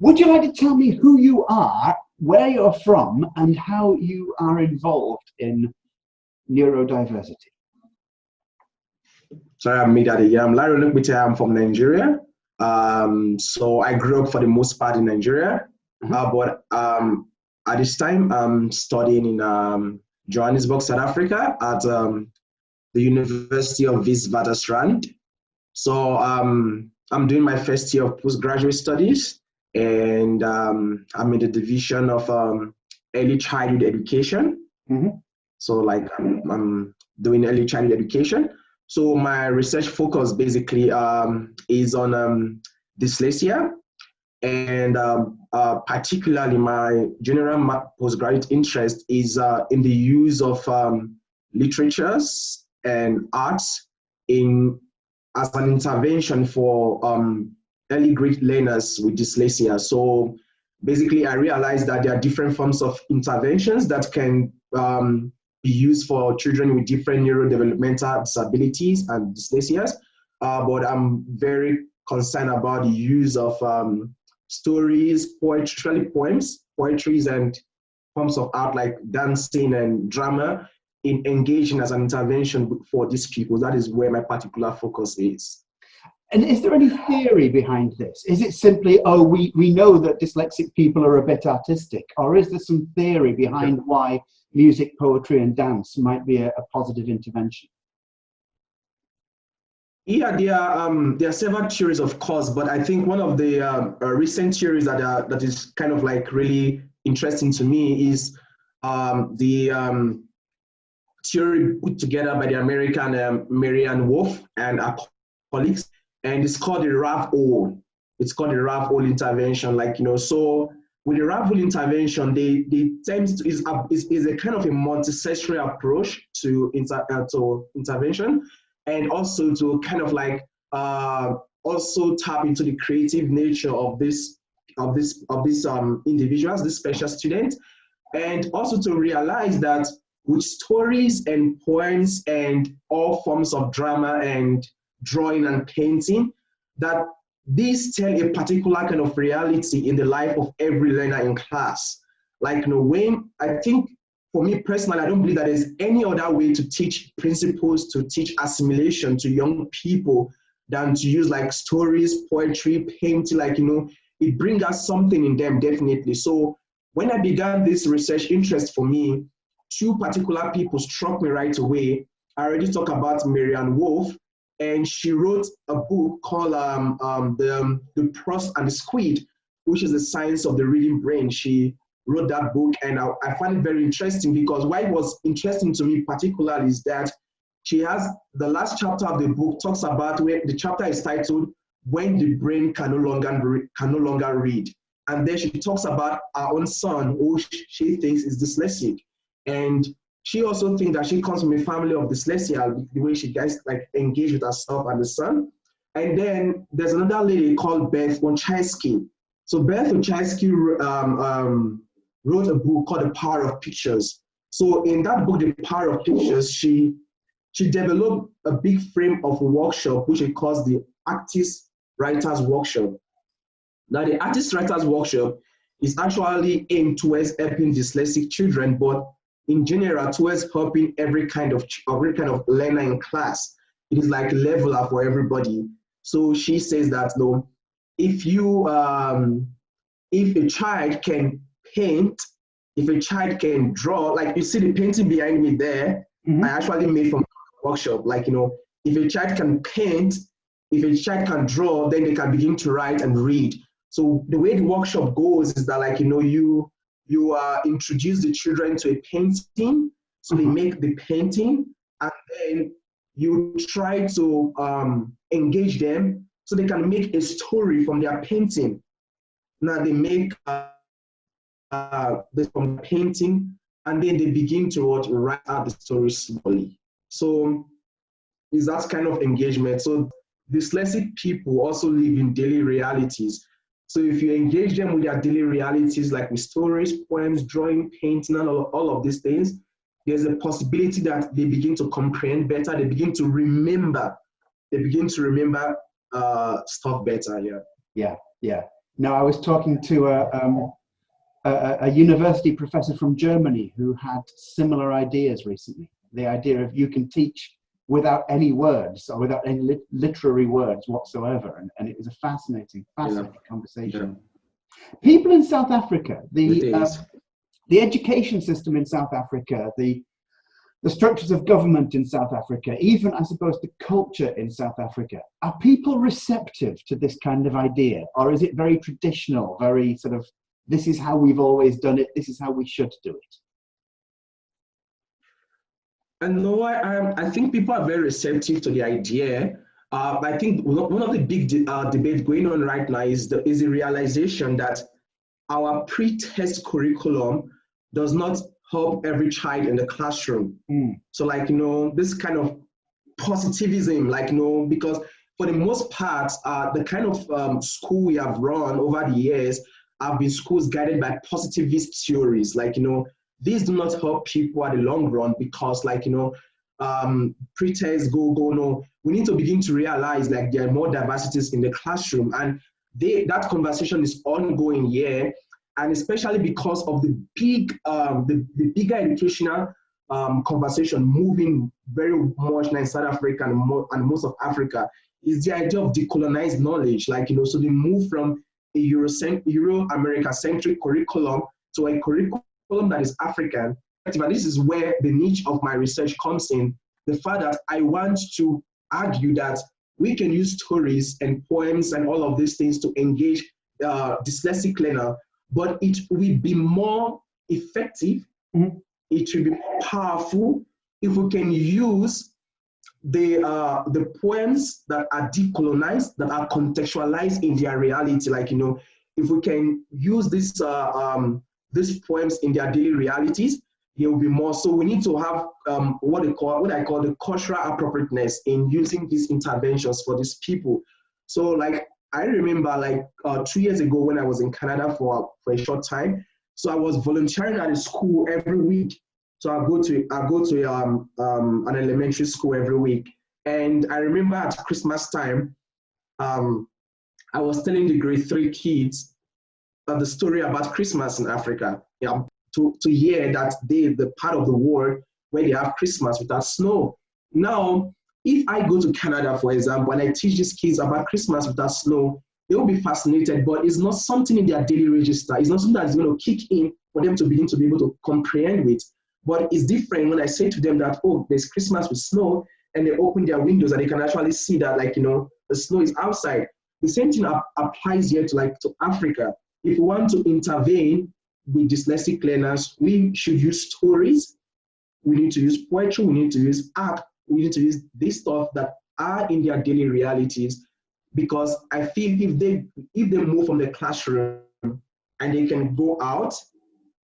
Would you like to tell me who you are, where you're from, and how you are involved in neurodiversity? Sorry, I'm Midadi. Yeah, I'm Larry Lukbite. I'm from Nigeria. So I grew up for the most part in Nigeria. But at this time, I'm studying in Johannesburg, South Africa at the University of Witwatersrand. So I'm doing my first year of postgraduate studies, and I'm in the division of early childhood education. So like I'm doing early childhood education. So my research focus basically is on dyslexia, and particularly my general postgraduate interest is in the use of literatures and arts as an intervention for early grade learners with dyslexia. So basically, I realized that there are different forms of interventions that can be used for children with different neurodevelopmental disabilities and dyslexias. But I'm very concerned about the use of stories, poetries, and forms of art like dancing and drama in engaging as an intervention for these people. That is where my particular focus is. And is there any theory behind this? Is it simply, oh, we know that dyslexic people are a bit artistic? Or is there some theory behind why music, poetry, and dance might be a positive intervention? Yeah, there are several theories, of course, but I think one of the recent theories that is kind of like really interesting to me is the theory put together by the American Maryanne Wolf and her colleagues, and it's called the Raffle. It's called the Raffle intervention. Like, you know, so with the Raffle intervention, they tend to is a kind of a multisensory approach to intervention, and also to kind of like also tap into the creative nature of these individuals, these special students, and also to realize that with stories and poems and all forms of drama and drawing and painting, that these tell a particular kind of reality in the life of every learner in class. Like, you know, when I think, for me personally, I don't believe that there's any other way to teach principles, to teach assimilation to young people than to use like stories, poetry, painting. Like, you know, it brings us something in them, definitely. So when I began this research interest, for me, two particular people struck me right away. I already talked about Maryanne Wolf, and she wrote a book called the Proust and the Squid, which is the science of the reading brain. She wrote that book, and I find it very interesting because why it was interesting to me particularly is that she has the last chapter of the book talks about where the chapter is titled "When the Brain Can No Longer Read," and then she talks about her own son, who she thinks is dyslexic, and she also thinks that she comes from a family of dyslexia, the way she gets like engaged with herself and the son. And then there's another lady called Beth Olshansky. So Beth Olshansky wrote a book called The Power of Pictures. So in that book, The Power of Pictures, she developed a big frame of a workshop, which she calls the Artist Writers Workshop. Now, the Artist Writers Workshop is actually aimed towards helping dyslexic children, but in general towards helping every kind of learner in class. It is like leveler for everybody. So she says that, no, if a child can paint, if a child can draw, like you see the painting behind me there, I actually made from the workshop. Like, you know, if a child can paint, if a child can draw, then they can begin to write and read. So the way the workshop goes is that, like, you know, you introduce the children to a painting, so they make the painting, and then you try to engage them so they can make a story from their painting. Now they make this from painting, and then they begin to write out the story slowly. So is that kind of engagement. So dyslexic people also live in daily realities. So if you engage them with their daily realities, like with stories, poems, drawing, painting, and all of these things, there's a possibility that they begin to comprehend better, they begin to remember, stuff better, Yeah. No, I was talking to a university professor from Germany who had similar ideas recently. The idea of you can teach without any words or without any literary words whatsoever. And it was a fascinating conversation. Yeah. People in South Africa, the education system in South Africa, the structures of government in South Africa, even, I suppose, the culture in South Africa, are people receptive to this kind of idea? Or is it very traditional, very sort of, this is how we've always done it, this is how we should do it? And no, I think people are very receptive to the idea. I think one of the big debates going on right now is the realization that our pre-test curriculum does not help every child in the classroom. So like, this kind of positivism, like, because for the most part, the kind of school we have run over the years have been schools guided by positivist theories. Like, these do not help people at the long run because, like, pre-test no. We need to begin to realize like there are more diversities in the classroom, and that conversation is ongoing here. And especially because of the bigger educational conversation moving very much now in South Africa and most of Africa, is the idea of decolonized knowledge. Like, so they move from a Euro-America-centric curriculum to a curriculum that is African. And this is where the niche of my research comes in. The fact that I want to argue that we can use stories and poems and all of these things to engage dyslexic learner, but it will be more effective, it will be more powerful if we can use the poems that are decolonized, that are contextualized in their reality. Like, if we can use these poems in their daily realities, there will be more. So we need to have what I call the cultural appropriateness in using these interventions for these people. So like, I remember like 2 years ago when I was in Canada for a short time. So I was volunteering at a school every week. So I go to an elementary school every week. And I remember at Christmas time, I was telling the grade 3 kids the story about Christmas in Africa. Yeah, to hear that the part of the world where they have Christmas without snow. Now, if I go to Canada, for example, and I teach these kids about Christmas without snow, they will be fascinated, but it's not something in their daily register. It's not something that's going to kick in for them to begin to be able to comprehend with. But it's different when I say to them that, oh, there's Christmas with snow, and they open their windows and they can actually see that, like, the snow is outside. The same thing applies here to Africa. If we want to intervene with dyslexic learners, we should use stories. We need to use poetry. We need to use art. We need to use this stuff that are in their daily realities, because I feel if they move from the classroom and they can go out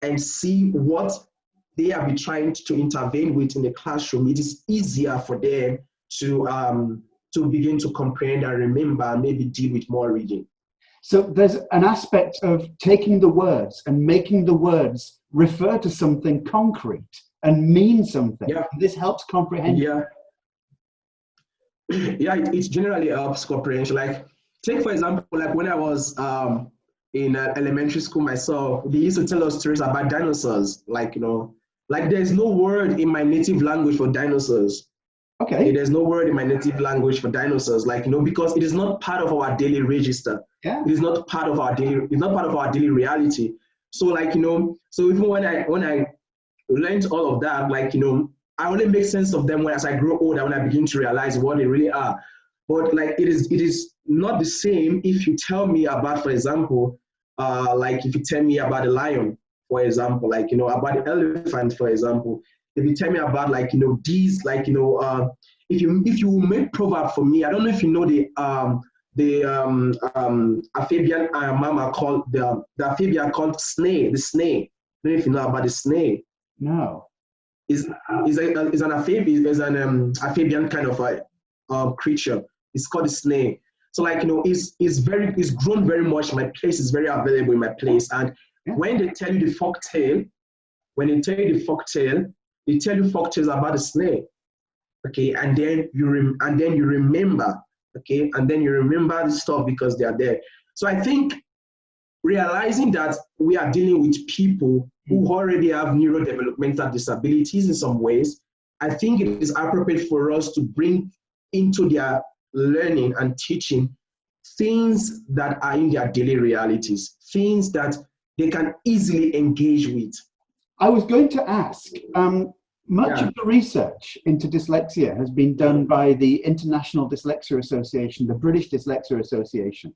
and see what they have been trying to intervene with in the classroom, it is easier for them to begin to comprehend and remember and maybe deal with more reading. So there's an aspect of taking the words and making the words refer to something concrete and mean something. Yeah. This helps comprehension. Yeah. Yeah, it generally helps comprehension. Like, take for example, like when I was in elementary school myself, they used to tell us stories about dinosaurs. Like, like there's no word in my native language for dinosaurs. Okay. There's no word in my native language for dinosaurs, like, because it is not part of our daily register. Yeah. It is not part of our daily reality. So like, so even when I learned all of that, like, I only make sense of them as I grow older, when I begin to realize what they really are. But like, it is not the same if you tell me about, for example, like if you tell me about a lion, for example, like, about the elephant, for example. If you tell me about, like, these, like, if you make proverb for me, I don't know if you know the amphibian mama called the amphibian called snake, the snake. I don't know if you know about the snake. No. Is an amphibian kind of a creature. It's called a snake. So like, it's grown very much. My place is very available in my place. And when they tell you the folk tale, they tell you folk tales about the snake. Okay, and then you remember. Okay, and then you remember the stuff because they are there. So I think realizing that we are dealing with people who already have neurodevelopmental disabilities in some ways, I think it is appropriate for us to bring into their learning and teaching things that are in their daily realities, things that they can easily engage with. I was going to ask, much of the research into dyslexia has been done by the International Dyslexia Association, the British Dyslexia Association.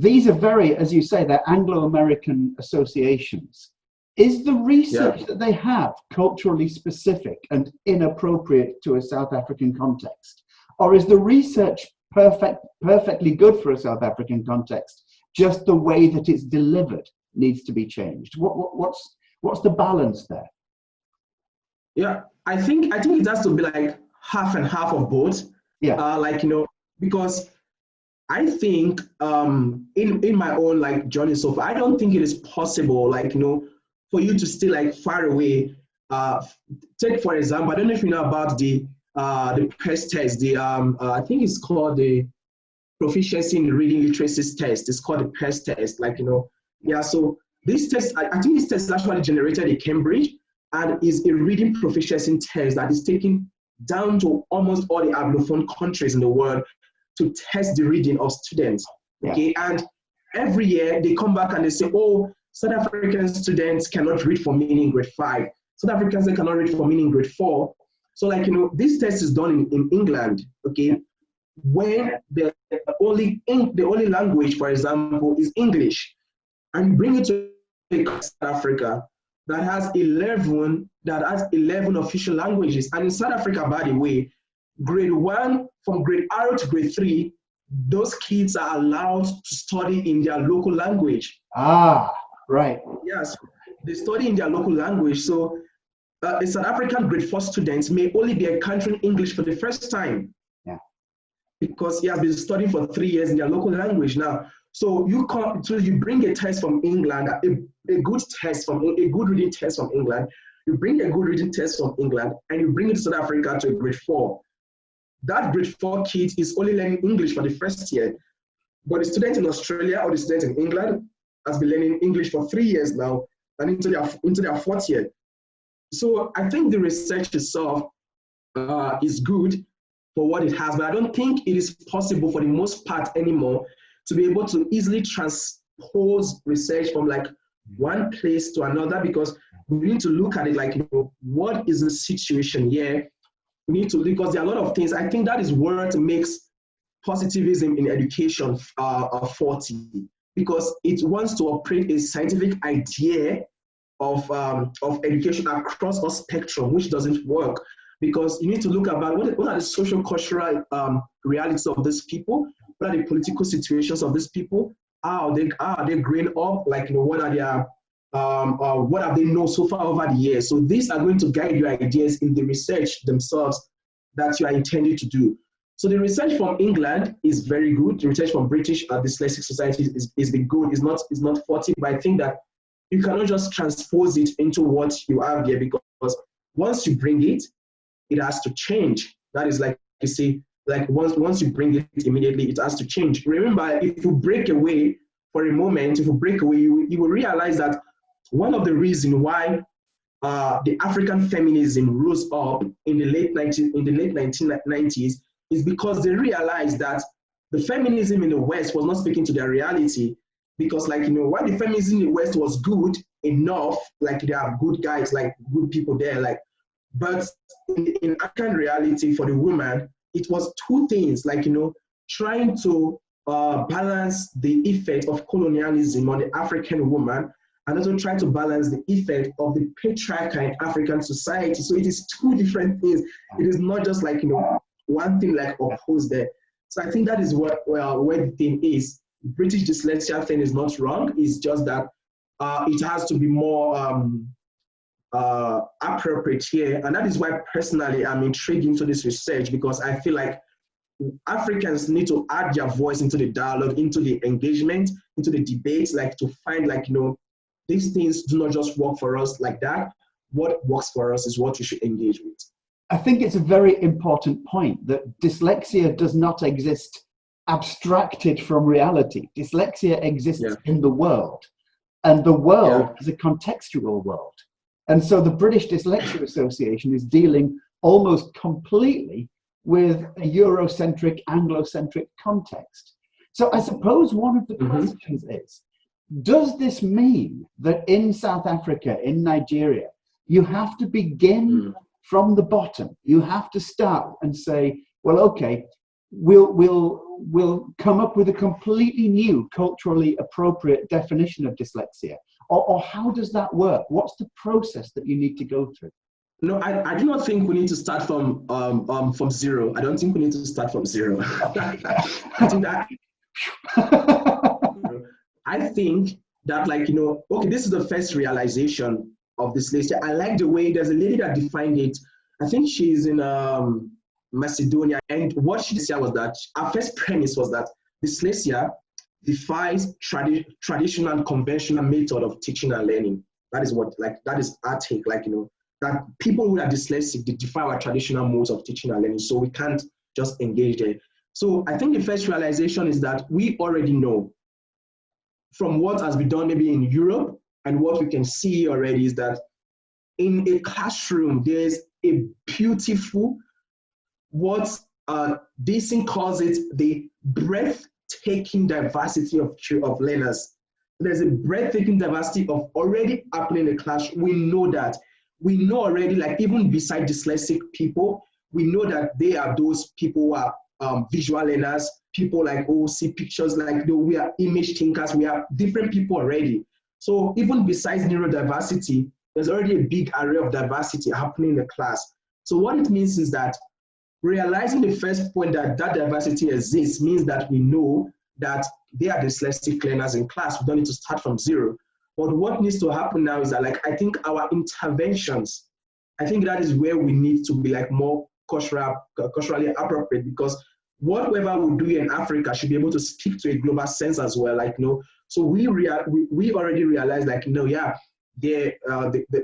These are very, as you say, they're Anglo-American associations. Is the research that they have culturally specific and inappropriate to a South African context? Or is the research perfectly good for a South African context, just the way that it's delivered needs to be changed? What's the balance there? Yeah, I think it has to be like half and half of both. Because I think in my own journey so far, I don't think it is possible for you to stay far away. Take for example, I don't know if you know about the PES test. I think it's called the Proficiency in Reading Literacy test. It's called the PES test. So this test, I think this test is actually generated in Cambridge and is a reading proficiency test that is taken down to almost all the Anglophone countries in the world to test the reading of students. Okay, and every year they come back and they say, oh, South African students cannot read for meaning in grade 5. South Africans cannot read for meaning in grade 4. So this test is done in England, okay, when the only language, for example, is English, and you bring it to South Africa that has 11 official languages. And in South Africa, by the way, grade 1 from grade R to grade 3, those kids are allowed to study in their local language. Right. Yes, they study in their local language. So a South African grade 4 student may only be encountering English for the first time. Yeah. Because he has been studying for 3 years in their local language now. So you bring a test from England, a good reading test from England. You bring a good reading test from England, and you bring it to South Africa to a grade 4. That grade 4 kid is only learning English for the first year, but the student in Australia or the student in England has been learning English for 3 years now, and into their 4th year. So I think the research itself is good for what it has, but I don't think it is possible for the most part anymore to be able to easily transpose research from one place to another, because we need to look at it what is the situation here? We need to, because there are a lot of things. I think that is what makes positivism in education faulty, because it wants to operate a scientific idea of education across a spectrum, which doesn't work, because you need to look about what are the social cultural realities of these people, what are the political situations of these people, how are they growing up, what are their what have they known so far over the years. So these are going to guide your ideas in the research themselves that you are intended to do. So the research from England is very good. The research from British Dyslexic Society is good. It's not faulty, but I think that you cannot just transpose it into what you have here, because once you bring it, it has to change. That is you see, once you bring it immediately, it has to change. Remember, if you break away for a moment, you will realize that one of the reasons why the African feminism rose up in the late 1990s is because they realized that the feminism in the West was not speaking to their reality. Because while the feminism in the West was good enough, there are good guys, good people there, but in African reality for the woman, it was two things, trying to balance the effect of colonialism on the African woman, and also try to balance the effect of the patriarchy in African society. So it is two different things. It is not just one thing opposed there. So I think that is where the thing is. British dyslexia thing is not wrong. It's just that it has to be more appropriate here. And that is why personally I'm intrigued into this research, because I feel like Africans need to add their voice into the dialogue, into the engagement, into the debates, to find these things do not just work for us like that. What works for us is what we should engage with. I think it's a very important point that dyslexia does not exist abstracted from reality. Dyslexia exists in the world, and the world is a contextual world. And so the British Dyslexia Association is dealing almost completely with a Eurocentric, Anglocentric context. So I suppose one of the questions is, does this mean that in South Africa, in Nigeria, you have to begin from the bottom? You have to start and say, well, okay, we'll come up with a completely new, culturally appropriate definition of dyslexia? Or how does that work? What's the process that you need to go through? No, I do not think we need to start from zero. I don't think we need to start from zero. I think that I think that, like, okay, this is the first realization of dyslexia. I like the way there's a lady that defined it. I think she's in Macedonia, and what she said was that our first premise was that dyslexia defies traditional and conventional method of teaching and learning. That is what, like, that is our take, like, that people who are dyslexic, they defy our traditional modes of teaching and learning, so we can't just engage there. So I think the first realization is that we already know from what has been done maybe in Europe, and what we can see already is that in a classroom, there's a beautiful, what Dyson calls it, the breathtaking diversity of learners. There's a breathtaking diversity of already happening in the class. We know that. We know already, like, even beside dyslexic people, we know that they are those people who are visual learners, people like who see pictures, like we are image thinkers, we are different people already. So even besides neurodiversity, there's already a big array of diversity happening in the class. So what it means is that realizing the first point that diversity exists means that we know that they are dyslexic learners in class. We don't need to start from zero. But what needs to happen now is that, like, I think our interventions, I think that is where we need to be, like, more culturally appropriate, because whatever we do in Africa should be able to speak to a global sense as well. Like, so we already realized, like,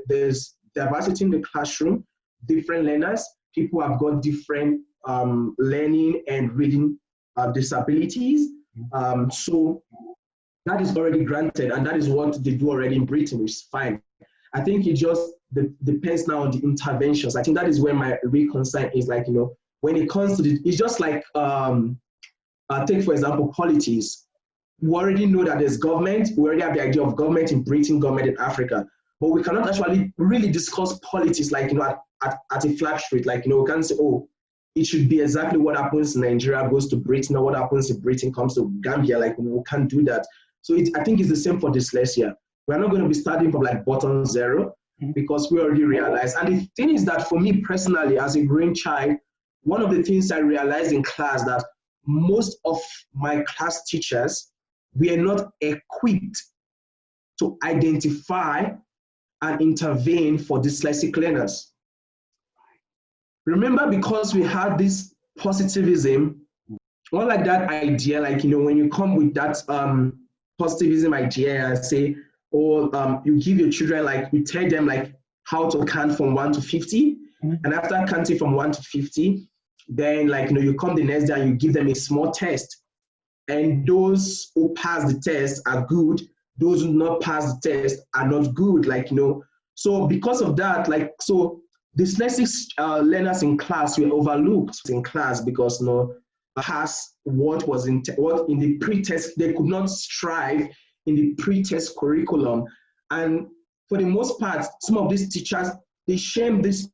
there's diversity in the classroom, different learners, people have got different learning and reading disabilities. So that is already granted, and that is what they do already in Britain, which is fine. I think it just depends now on the interventions. I think that is where my real concern is, like, when it comes to it's just like, take for example, politics. We already know that there's government, we already have the idea of government in Britain, government in Africa, but we cannot actually really discuss politics, like, at a flat rate. Like, we can't say, oh, it should be exactly what happens in Nigeria goes to Britain, or what happens in Britain comes to Gambia. Like, we can't do that. So I think it's the same for dyslexia. We're not going to be starting from, like, bottom zero, because we already realized. And the thing is that for me personally, as a growing child, one of the things I realized in class that most of my class teachers were not equipped to identify and intervene for dyslexic learners. Remember, because we had this positivism, not like that idea, like, when you come with that positivism idea and say, you give your children, like, you tell them, like, how to count from 1 to 50. And after counting from 1 to 50, then, like, you come the next day and you give them a small test. And those who pass the test are good. Those who do not pass the test are not good, like, So because of that, like, so dyslexic learners in class were overlooked in class because, past what in the pre-test, they could not strive in the pre-test curriculum. And for the most part, some of these teachers, they shame this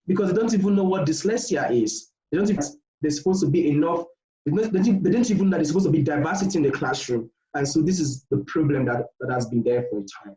because they don't even know what dyslexia is. They don't even, there's supposed to be enough, they didn't even know there's supposed to be diversity in the classroom. And so this is the problem that has been there for a time.